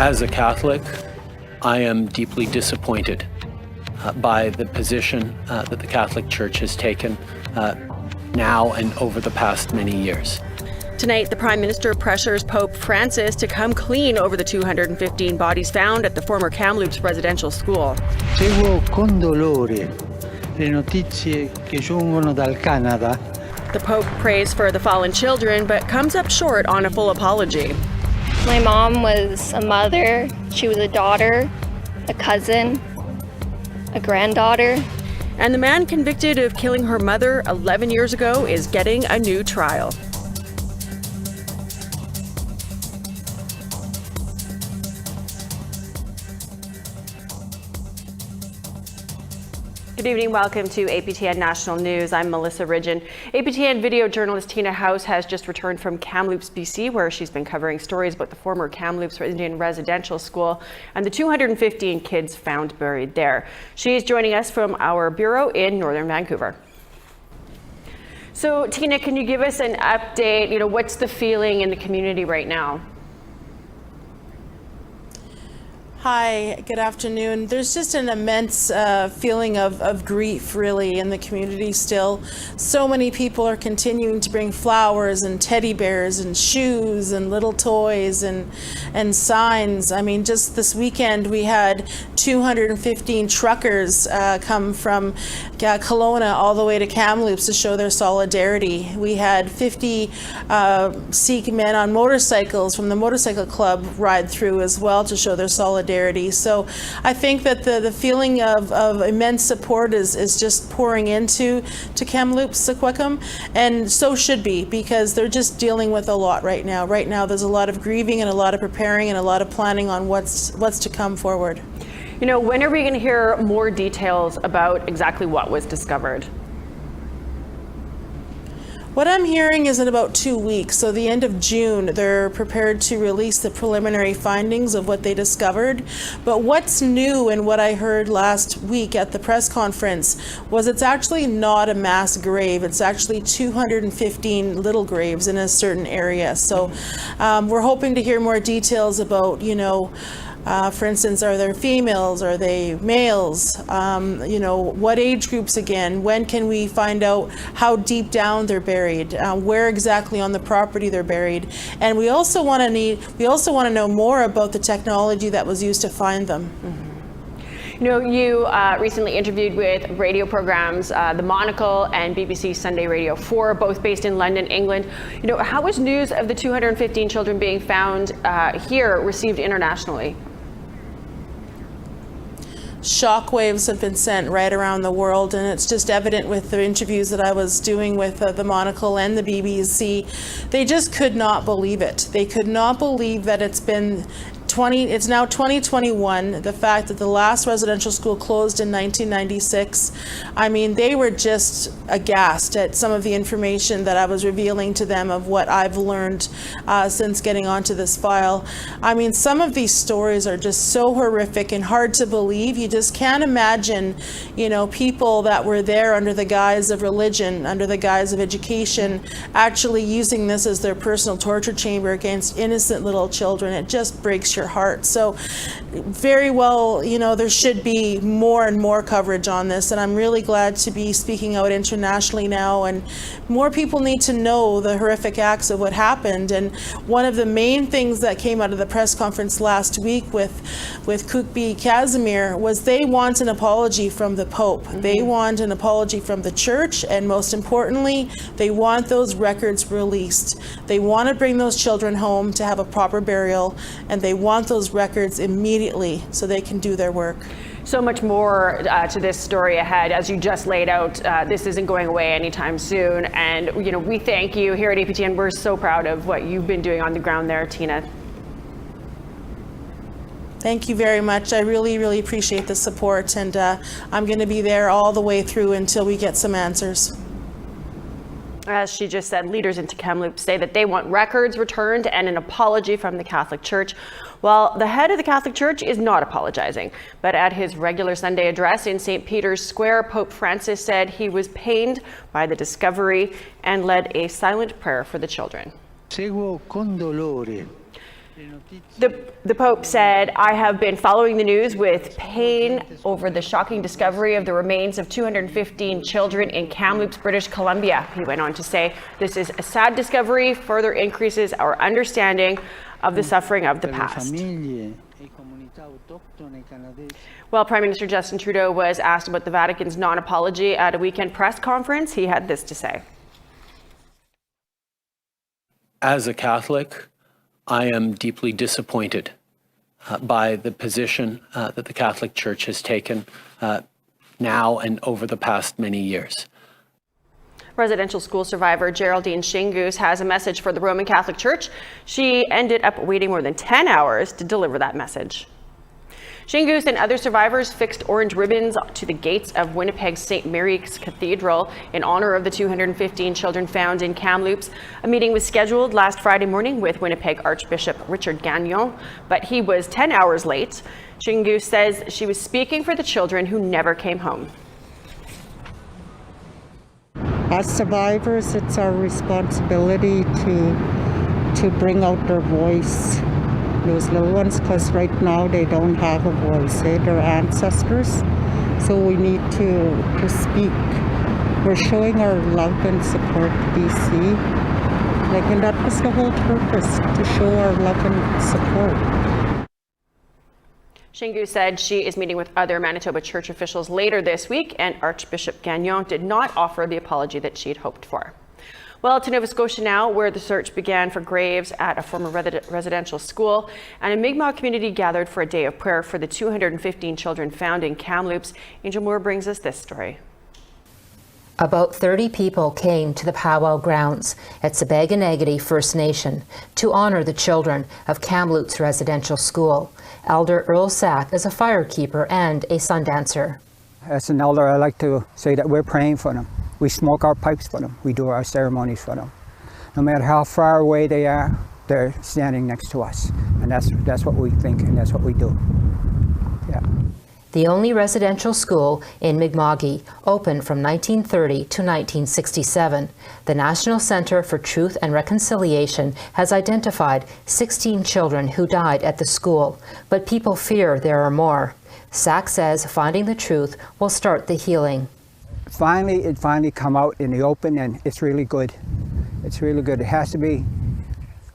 As a Catholic, I am deeply disappointed by the position that the Catholic Church has taken now and over the past many years. Tonight, the Prime Minister pressures Pope Francis to come clean over the 215 bodies found at the former Kamloops residential school. Seguo con dolore le notizie che giungono dal Canada. The Pope prays for the fallen children, but comes up short on a full apology. My mom was a mother, she was a daughter, a cousin, a granddaughter. And the man convicted of killing her mother 11 years ago is getting a new trial. Good evening, welcome to APTN National News. I'm Melissa Ridgen. APTN video journalist Tina House has just returned from Kamloops, BC, where she's been covering stories about the former Kamloops Indian Residential School and the 215 kids found buried there. She's joining us from our bureau in northern Vancouver. So, Tina, can you give us an update? What's the feeling in the community right now? Hi, good afternoon. There's just an immense feeling of grief, really, in the community still. So many people are continuing to bring flowers and teddy bears and shoes and little toys and signs. I mean, just this weekend we had 215 truckers come from Kelowna all the way to Kamloops to show their solidarity. We had 50 Sikh men on motorcycles from the motorcycle club ride through as well to show their solidarity. So I think that the feeling of immense support is just pouring into Kamloops, Sequoiam, and so should be, because they're just dealing with a lot right now. Right now there's a lot of grieving and a lot of preparing and a lot of planning on what's to come forward. When are we going to hear more details about exactly what was discovered? What I'm hearing is in about 2 weeks, so the end of June, they're prepared to release the preliminary findings of what they discovered. But what's new and what I heard last week at the press conference was it's actually not a mass grave. It's actually 215 little graves in a certain area. So we're hoping to hear more details about, for instance, are there females? Are they males? What age groups again? When can we find out how deep down they're buried? Where exactly on the property they're buried? And we also want to know more about the technology that was used to find them. Mm-hmm. You recently interviewed with radio programs, The Monocle and BBC Sunday Radio 4, both based in London, England. How was news of the 215 children being found here received internationally? Shockwaves have been sent right around the world, and it's just evident with the interviews that I was doing with the Monocle and the BBC. They just could not believe it. They could not believe that it's now 2021, the fact that the last residential school closed in 1996. I mean, they were just aghast at some of the information that I was revealing to them of what I've learned since getting onto this file. I mean, some of these stories are just so horrific and hard to believe. You just can't imagine, people that were there under the guise of religion, under the guise of education, actually using this as their personal torture chamber against innocent little children. It just breaks your heart. So very well, there should be more and more coverage on this, and I'm really glad to be speaking out internationally now, and more people need to know the horrific acts of what happened. And one of the main things that came out of the press conference last week with Kukbi Casimir was they want an apology from the Pope. Mm-hmm. They want an apology from the Church, and most importantly, they want those records released. They want to bring those children home to have a proper burial, and they want those records immediately so they can do their work. So much more to this story ahead. As you just laid out, this isn't going away anytime soon. And, we thank you here at APTN. We're so proud of what you've been doing on the ground there, Tina. Thank you very much. I really, really appreciate the support. And I'm going to be there all the way through until we get some answers. As she just said, leaders in Kamloops say that they want records returned and an apology from the Catholic Church. Well, the head of the Catholic Church is not apologizing, but at his regular Sunday address in St. Peter's Square, Pope Francis said he was pained by the discovery and led a silent prayer for the children. Seguo con dolore. The Pope said, "I have been following the news with pain over the shocking discovery of the remains of 215 children in Kamloops, British Columbia." He went on to say, "This is a sad discovery, further increases our understanding of the suffering of the past." Well, Prime Minister Justin Trudeau was asked about the Vatican's non-apology at a weekend press conference. He had this to say. As a Catholic, I am deeply disappointed by the position that the Catholic Church has taken now and over the past many years. Residential school survivor Geraldine Shingoose has a message for the Roman Catholic Church. She ended up waiting more than 10 hours to deliver that message. Shingoose and other survivors fixed orange ribbons to the gates of Winnipeg's St. Mary's Cathedral in honor of the 215 children found in Kamloops. A meeting was scheduled last Friday morning with Winnipeg Archbishop Richard Gagnon, but he was 10 hours late. Shingoose says she was speaking for the children who never came home. As survivors, it's our responsibility to bring out their voice, those little ones, because right now they don't have a voice. They're ancestors, so we need to speak. We're showing our love and support to BC, and that was the whole purpose, to show our love and support. Shingoose said she is meeting with other Manitoba church officials later this week, and Archbishop Gagnon did not offer the apology that she'd hoped for. Well, to Nova Scotia now, where the search began for graves at a former residential school, and a Mi'kmaq community gathered for a day of prayer for the 215 children found in Kamloops. Angel Moore brings us this story. About 30 people came to the powwow grounds at Sebaganagity First Nation to honor the children of Kamloops Residential School. Elder Earl Sack is a firekeeper and a sundancer. As an elder, I like to say that we're praying for them. We smoke our pipes for them. We do our ceremonies for them. No matter how far away they are, they're standing next to us. And that's what we think, and that's what we do. Yeah. The only residential school in Mi'kmaq opened from 1930 to 1967. The National Centre for Truth and Reconciliation has identified 16 children who died at the school, but people fear there are more. Sack says finding the truth will start the healing. It finally come out in the open, and it's really good. It's really good. It has to be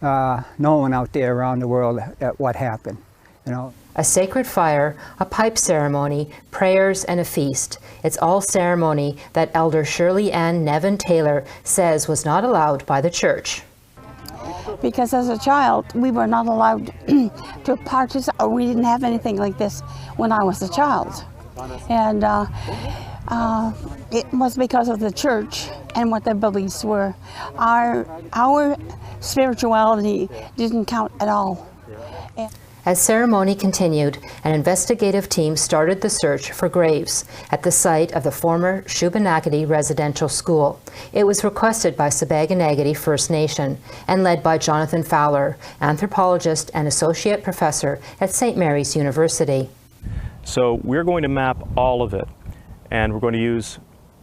known out there around the world at what happened, you know. A sacred fire, a pipe ceremony, prayers, and a feast. It's all ceremony that Elder Shirley Ann Nevin Taylor says was not allowed by the church. Because as a child, we were not allowed to participate, or we didn't have anything like this when I was a child. And it was because of the church and what their beliefs were. Our spirituality didn't count at all. As ceremony continued, an investigative team started the search for graves at the site of the former Shubenacadie Residential School. It was requested by Sebaganagity First Nation and led by Jonathan Fowler, anthropologist and associate professor at St. Mary's University. So we're going to map all of it, and we're going to use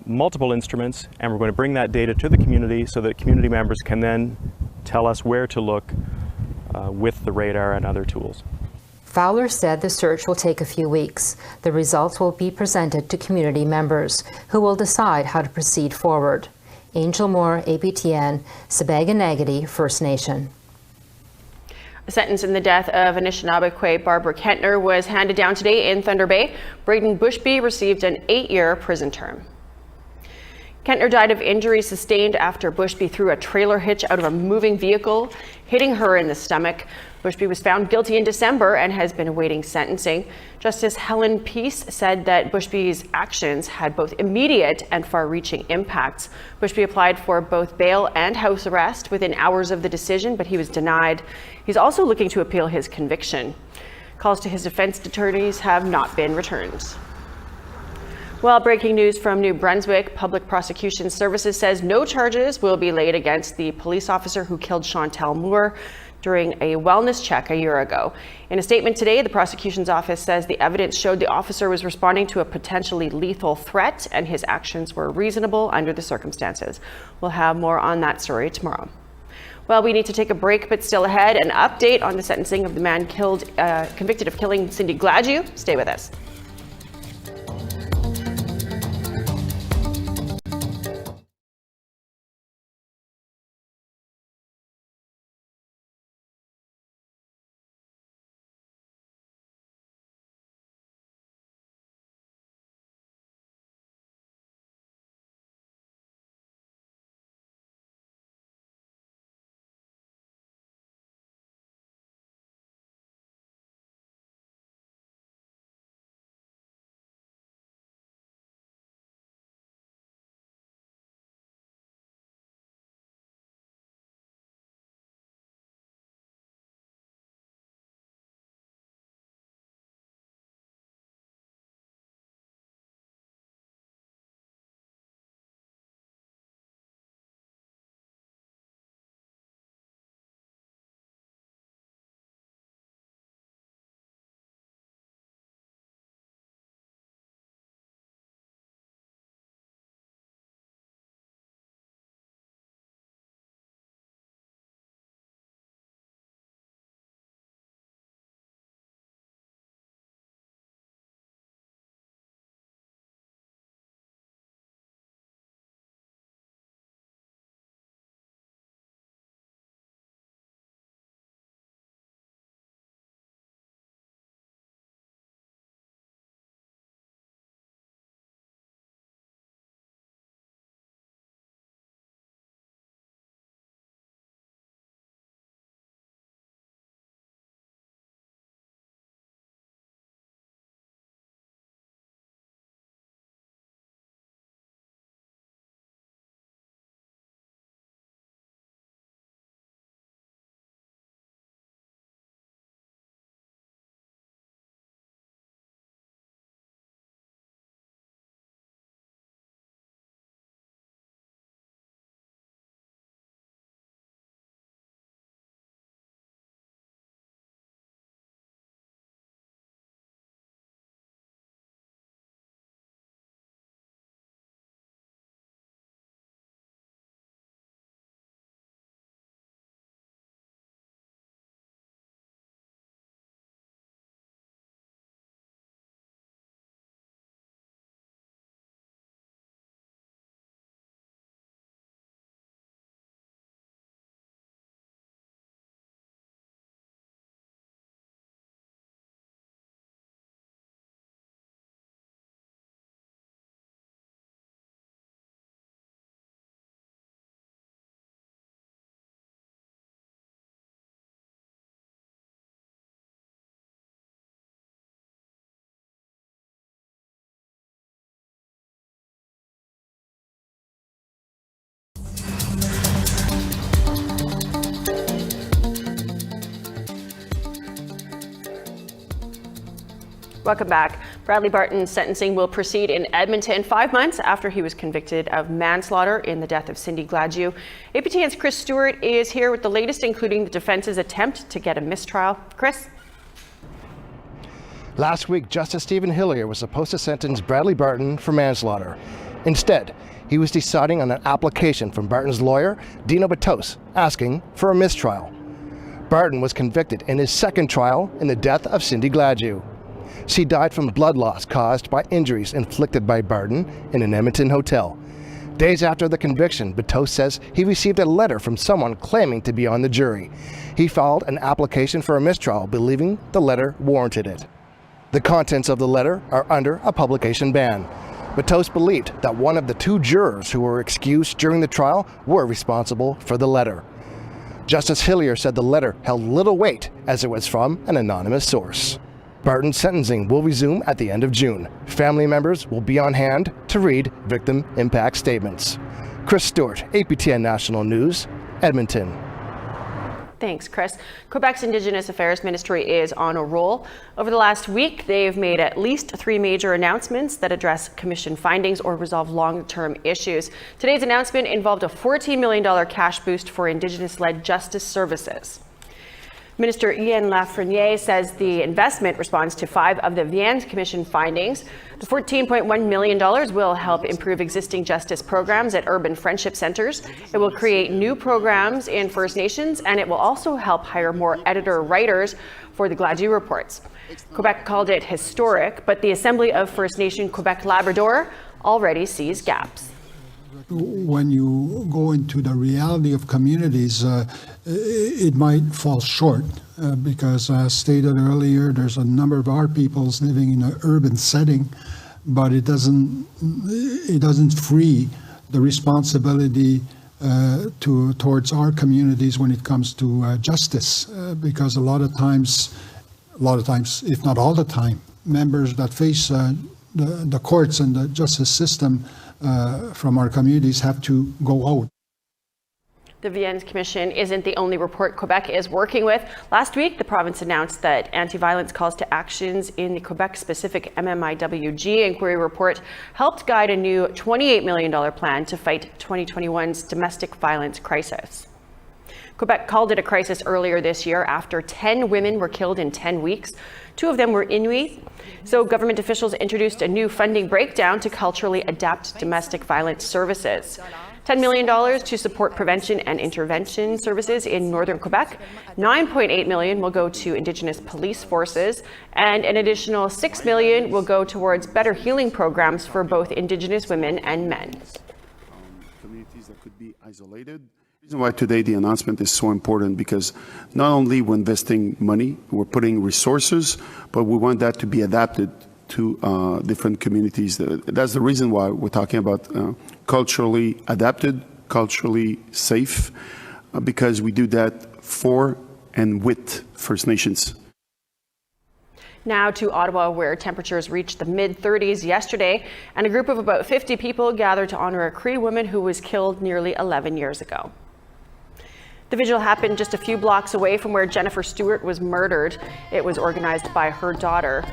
multiple instruments, and we're going to bring that data to the community so that community members can then tell us where to look with the radar and other tools. Fowler said the search will take a few weeks. The results will be presented to community members, who will decide how to proceed forward. Angel Moore, APTN, Sebaganagity First Nation. A sentence in the death of Anishinaabe Barbara Kentner was handed down today in Thunder Bay. Braden Bushby received an 8-year prison term. Kentner died of injuries sustained after Bushby threw a trailer hitch out of a moving vehicle, hitting her in the stomach. Bushby was found guilty in December and has been awaiting sentencing. Justice Helen Peace said that Bushby's actions had both immediate and far-reaching impacts. Bushby applied for both bail and house arrest within hours of the decision, but he was denied. He's also looking to appeal his conviction. Calls to his defense attorneys have not been returned. Well, breaking news from New Brunswick, Public Prosecution Services says no charges will be laid against the police officer who killed Chantel Moore during a wellness check a year ago. In a statement today, the prosecution's office says the evidence showed the officer was responding to a potentially lethal threat and his actions were reasonable under the circumstances. We'll have more on that story tomorrow. Well, we need to take a break, but still ahead, an update on the sentencing of the man convicted of killing Cindy Gladue. Stay with us. Welcome back. Bradley Barton's sentencing will proceed in Edmonton 5 months after he was convicted of manslaughter in the death of Cindy Gladue. APTN's Chris Stewart is here with the latest, including the defense's attempt to get a mistrial. Chris? Last week, Justice Stephen Hillier was supposed to sentence Bradley Barton for manslaughter. Instead, he was deciding on an application from Barton's lawyer, Dino Batos, asking for a mistrial. Barton was convicted in his second trial in the death of Cindy Gladue. She died from blood loss caused by injuries inflicted by Barton in an Edmonton hotel. Days after the conviction, Batos says he received a letter from someone claiming to be on the jury. He filed an application for a mistrial, believing the letter warranted it. The contents of the letter are under a publication ban. Batos believed that one of the two jurors who were excused during the trial were responsible for the letter. Justice Hillier said the letter held little weight as it was from an anonymous source. Barton's sentencing will resume at the end of June. Family members will be on hand to read victim impact statements. Chris Stewart, APTN National News, Edmonton. Thanks, Chris. Quebec's Indigenous Affairs Ministry is on a roll. Over the last week, they've made at least 3 major announcements that address commission findings or resolve long-term issues. Today's announcement involved a $14 million cash boost for Indigenous-led justice services. Minister Ian Lafreniere says the investment responds to 5 of the Vienne Commission findings. The $14.1 million will help improve existing justice programs at urban friendship centers. It will create new programs in First Nations, and it will also help hire more editor-writers for the Gladue reports. Quebec called it historic, but the Assembly of First Nation Quebec Labrador already sees gaps. When you go into the reality of communities, it might fall short because, as stated earlier, there's a number of our peoples living in an urban setting, but it doesn't free the responsibility towards our communities when it comes to justice, because a lot of times, if not all the time, members that face the courts and the justice system from our communities have to go out. The Vienne Commission isn't the only report Quebec is working with. Last week, the province announced that anti-violence calls to actions in the Quebec-specific MMIWG inquiry report helped guide a new $28 million plan to fight 2021's domestic violence crisis. Quebec called it a crisis earlier this year after 10 women were killed in 10 weeks. 2 of them were Inuit. So government officials introduced a new funding breakdown to culturally adapt domestic violence services. $10 million to support prevention and intervention services in northern Quebec. $9.8 million will go to Indigenous police forces, and an additional $6 million will go towards better healing programs for both Indigenous women and men. Communities that could be isolated. The reason why today the announcement is so important, because not only we're investing money, we're putting resources, but we want that to be adapted to different communities. That's the reason why we're talking about culturally adapted, culturally safe, because we do that for and with First Nations. Now to Ottawa, where temperatures reached the mid-30s yesterday, and a group of about 50 people gathered to honor a Cree woman who was killed nearly 11 years ago. The vigil happened just a few blocks away from where Jennifer Stewart was murdered. It was organized by her daughter.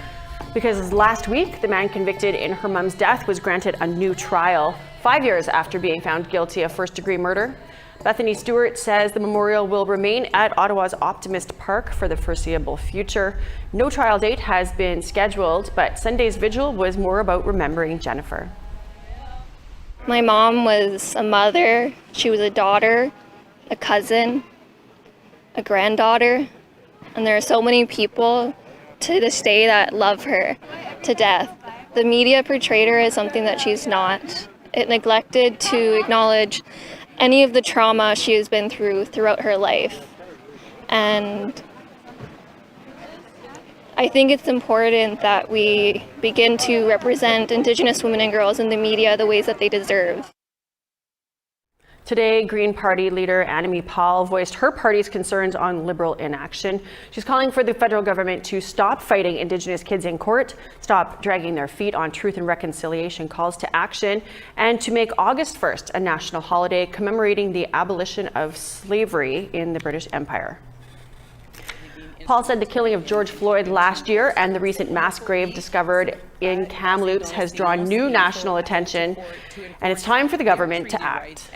Because last week, the man convicted in her mom's death was granted a new trial, 5 years after being found guilty of first-degree murder. Bethany Stewart says the memorial will remain at Ottawa's Optimist Park for the foreseeable future. No trial date has been scheduled, but Sunday's vigil was more about remembering Jennifer. My mom was a mother, she was a daughter, a cousin, a granddaughter, and there are so many people to this day that love her to death. The media portrayed her as something that she's not. It neglected to acknowledge any of the trauma she has been through throughout her life. And I think it's important that we begin to represent Indigenous women and girls in the media the ways that they deserve. Today, Green Party leader Annamie Paul voiced her party's concerns on Liberal inaction. She's calling for the federal government to stop fighting Indigenous kids in court, stop dragging their feet on truth and reconciliation calls to action, and to make August 1st a national holiday commemorating the abolition of slavery in the British Empire. Paul said the killing of George Floyd last year and the recent mass grave discovered in Kamloops has drawn new national attention, and it's time for the government to act.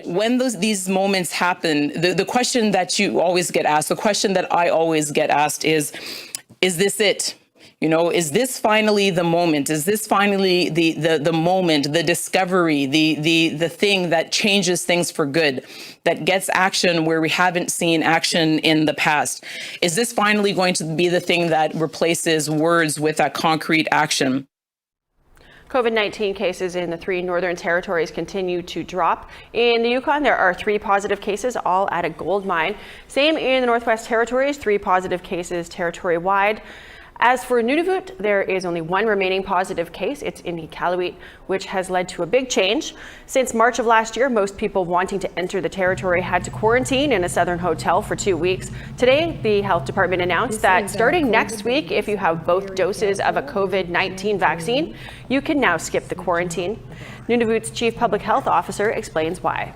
When these moments happen, the question that you always get asked, the question that I always get asked is this it? You know, is this finally the moment? Is this finally the moment, the discovery, the thing that changes things for good, that gets action where we haven't seen action in the past? Is this finally going to be the thing that replaces words with that concrete action? COVID-19 cases in the 3 northern territories continue to drop. In the Yukon, there are 3 positive cases, all at a gold mine. Same in the Northwest Territories, 3 positive cases territory-wide. As for Nunavut, there is only 1 remaining positive case. It's in Iqaluit, which has led to a big change. Since March of last year, most people wanting to enter the territory had to quarantine in a southern hotel for 2 weeks. Today, the health department announced that starting next week, if you have both doses of a COVID-19 vaccine, you can now skip the quarantine. Nunavut's chief public health officer explains why.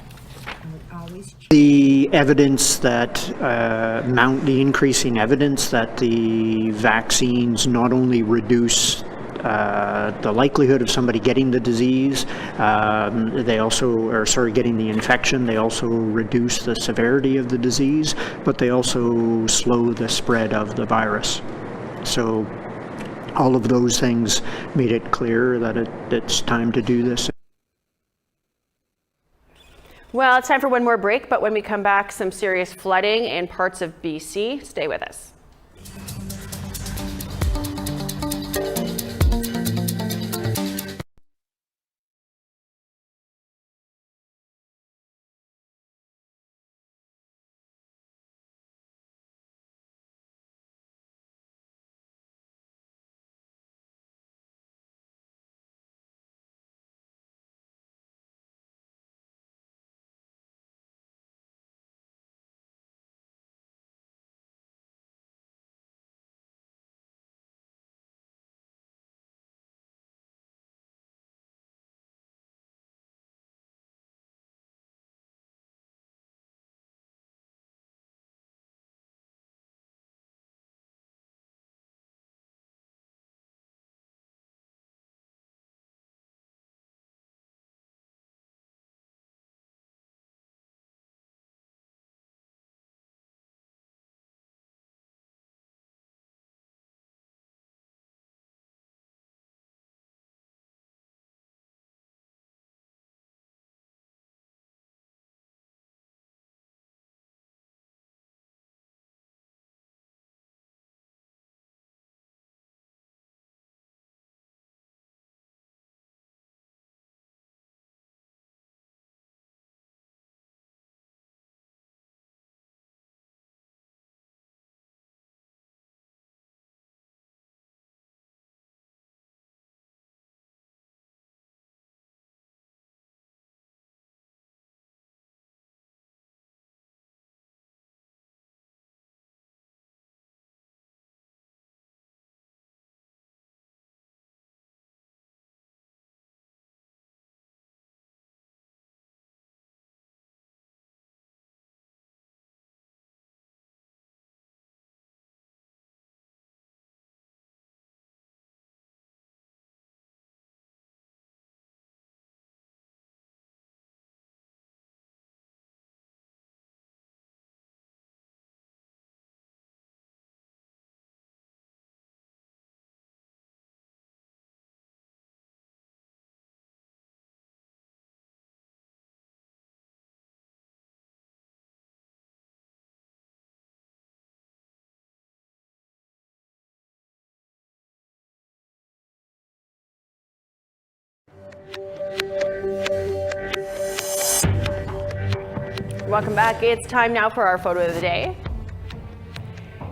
The evidence that the increasing evidence that the vaccines not only reduce the likelihood of somebody getting the disease. They also, getting the infection. They also reduce the severity of the disease, but they also slow the spread of the virus. So all of those things made it clear that it's time to do this. Well, it's time for one more break, but when we come back, some serious flooding in parts of BC. Stay with us. Welcome back. It's time now for our photo of the day.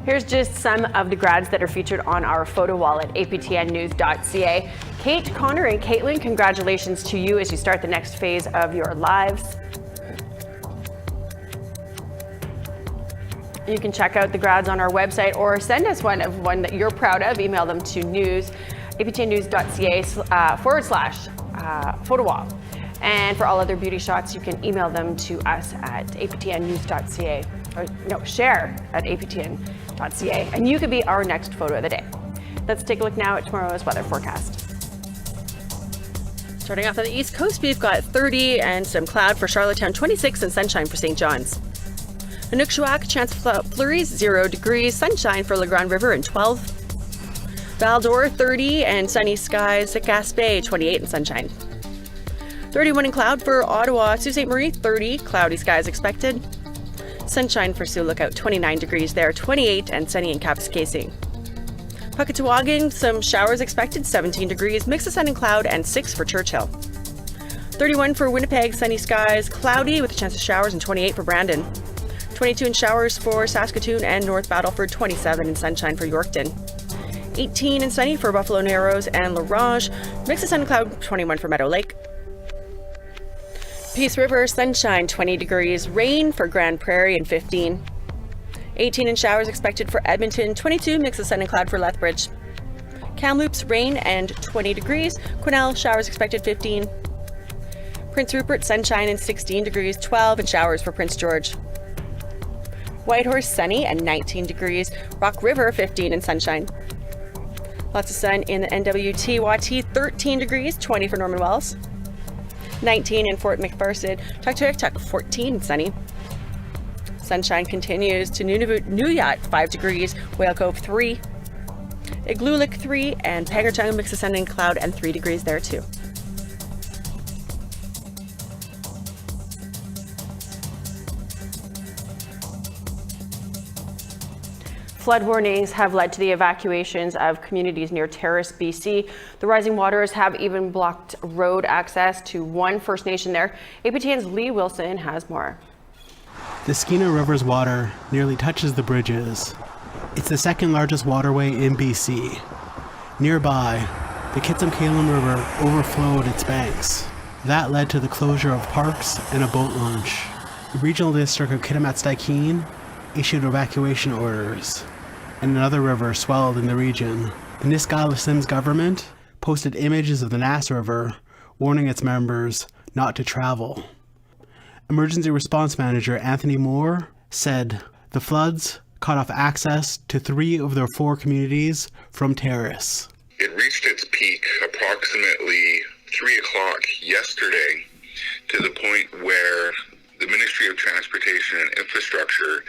Here's just some of the grads that are featured on our photo wall at aptnnews.ca. Kate, Connor, and Caitlin, congratulations to you as you start the next phase of your lives. You can check out the grads on our website or send us one that you're proud of. Email them to aptnnews.ca/photo wall. And for all other beauty shots, you can email them to us at aptnnews.ca, or no, share at aptn.ca, and you could be our next photo of the day. Let's take a look now at tomorrow's weather forecast. Starting off on the East Coast, we've got 30 and some cloud for Charlottetown, 26 and sunshine for St. John's. Inukjuak, chance of flurries, 0 degrees, sunshine for La Grande River and 12. Val-d'Or, 30 and sunny skies at Gaspé, 28 and sunshine. 31 and cloud for Ottawa, Sault Ste. Marie, 30, cloudy skies expected. Sunshine for Sioux Lookout, 29 degrees there, 28 and sunny in Kapuskasing. Puckatawagan, some showers expected, 17 degrees, mix of sun and cloud, and 6 for Churchill. 31 for Winnipeg, sunny skies, cloudy with a chance of showers, and 28 for Brandon. 22 in showers for Saskatoon and North Battleford, 27 in sunshine for Yorkton. 18 and sunny for Buffalo Narrows and La Ronge, mix of sun and cloud, 21 for Meadow Lake. Peace River, sunshine, 20 degrees, rain for Grand Prairie and 15. 18 in showers expected for Edmonton, 22 mix of sun and cloud for Lethbridge. Kamloops, rain and 20 degrees. Quesnel, showers expected 15. Prince Rupert, sunshine and 16 degrees, 12 in showers for Prince George. Whitehorse, sunny and 19 degrees. Rock River, 15 in sunshine. Lots of sun in the NWT, 13 degrees, 20 for Norman Wells. 19 in Fort McPherson, Tuktoyaktuk 14 sunny. Sunshine continues to Nunavut 5 degrees, Whale Cove 3, Igloolik 3, and Pangatung mix of sun and cloud and 3 degrees there too. Flood warnings have led to the evacuations of communities near Terrace, BC. The rising waters have even blocked road access to one First Nation there. APTN's Lee Wilson has more. The Skeena River's water nearly touches the bridges. It's the second largest waterway in BC. Nearby, the Kitsum-Kalem River overflowed its banks. That led to the closure of parks and a boat launch. The regional district of Kitimat-Steichen issued evacuation orders, and another river swelled in the region. The Nisga'a Sims government posted images of the Nass River, warning its members not to travel. Emergency Response Manager Anthony Moore said the floods cut off access to 3 of their 4 communities from Terrace. It reached its peak approximately 3 o'clock yesterday, to the point where the Ministry of Transportation and Infrastructure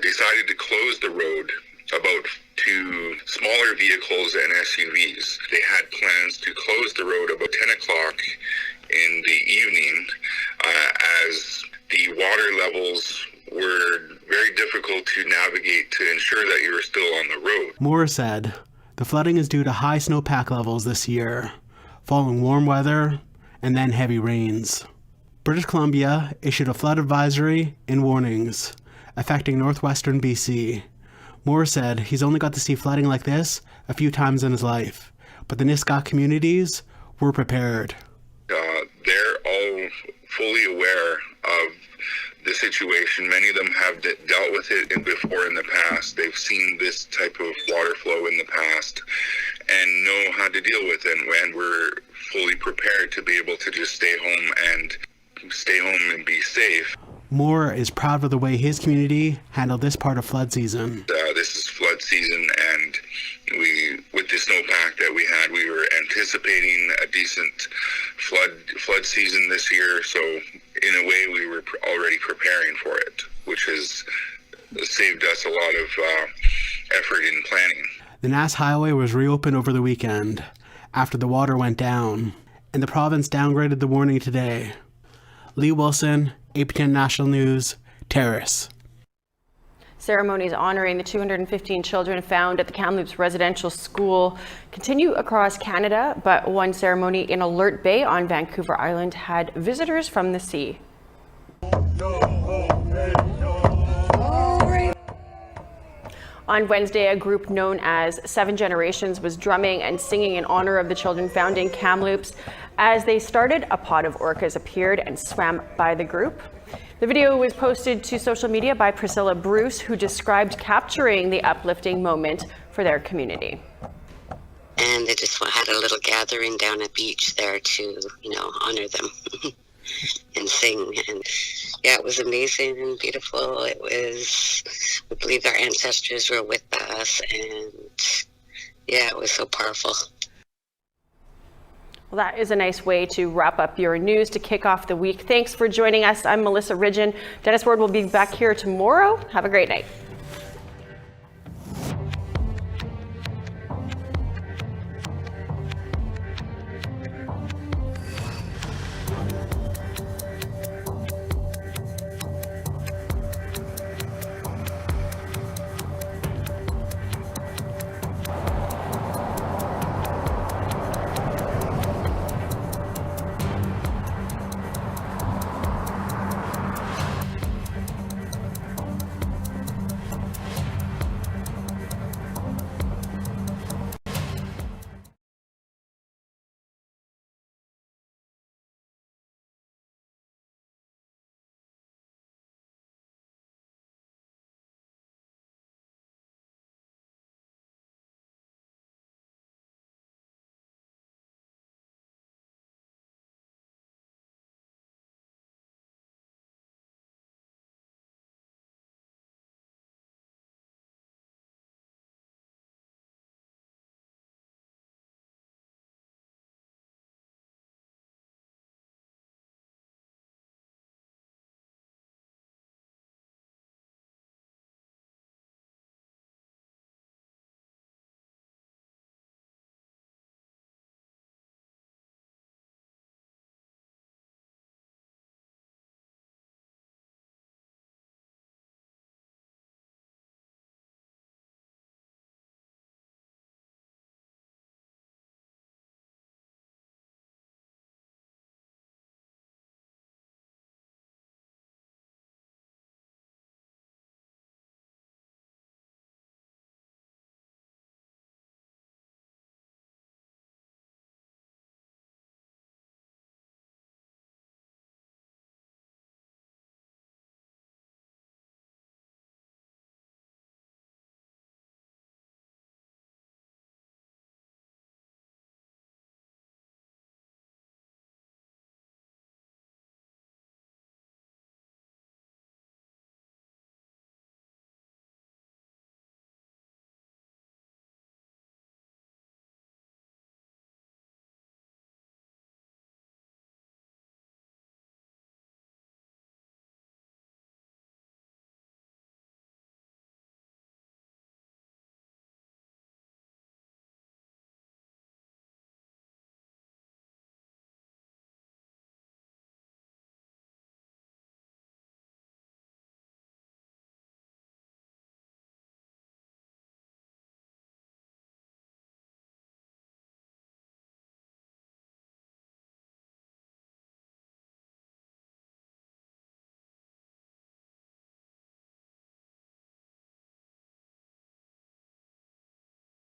decided to close the road about to smaller vehicles and SUVs. They had plans to close the road about 10 o'clock in the evening as the water levels were very difficult to navigate to ensure that you were still on the road. Moore said the flooding is due to high snowpack levels this year, following warm weather and then heavy rains. British Columbia issued a flood advisory and warnings affecting northwestern BC. Moore said he's only got to see flooding like this a few times in his life, but the Nisga'a communities were prepared. They're all fully aware of the situation. Many of them have dealt with it before in the past. They've seen this type of water flow in the past and know how to deal with it, and we're fully prepared to be able to just stay home and be safe. Moore is proud of the way his community handled this part of flood season. This is flood season, and with the snowpack that we had, we were anticipating a decent flood season this year. So in a way, we were already preparing for it, which has saved us a lot of effort in planning. The Nass Highway was reopened over the weekend after the water went down, and the province downgraded the warning today. Lee Wilson, APTN National News, Terrace. Ceremonies honoring the 215 children found at the Kamloops residential school continue across Canada, but one ceremony in Alert Bay on Vancouver Island had visitors from the sea. On Wednesday, a group known as 7 Generations was drumming and singing in honor of the children found in Kamloops. As they started, a pod of orcas appeared and swam by the group. The video was posted to social media by Priscilla Bruce, who described capturing the uplifting moment for their community. And they just had a little gathering down at beach there to, honor them and sing. And yeah, it was amazing and beautiful. It was, we believe our ancestors were with us, and yeah, it was so powerful. Well, that is a nice way to wrap up your news to kick off the week. Thanks for joining us. I'm Melissa Ridgen. Dennis Ward will be back here tomorrow. Have a great night.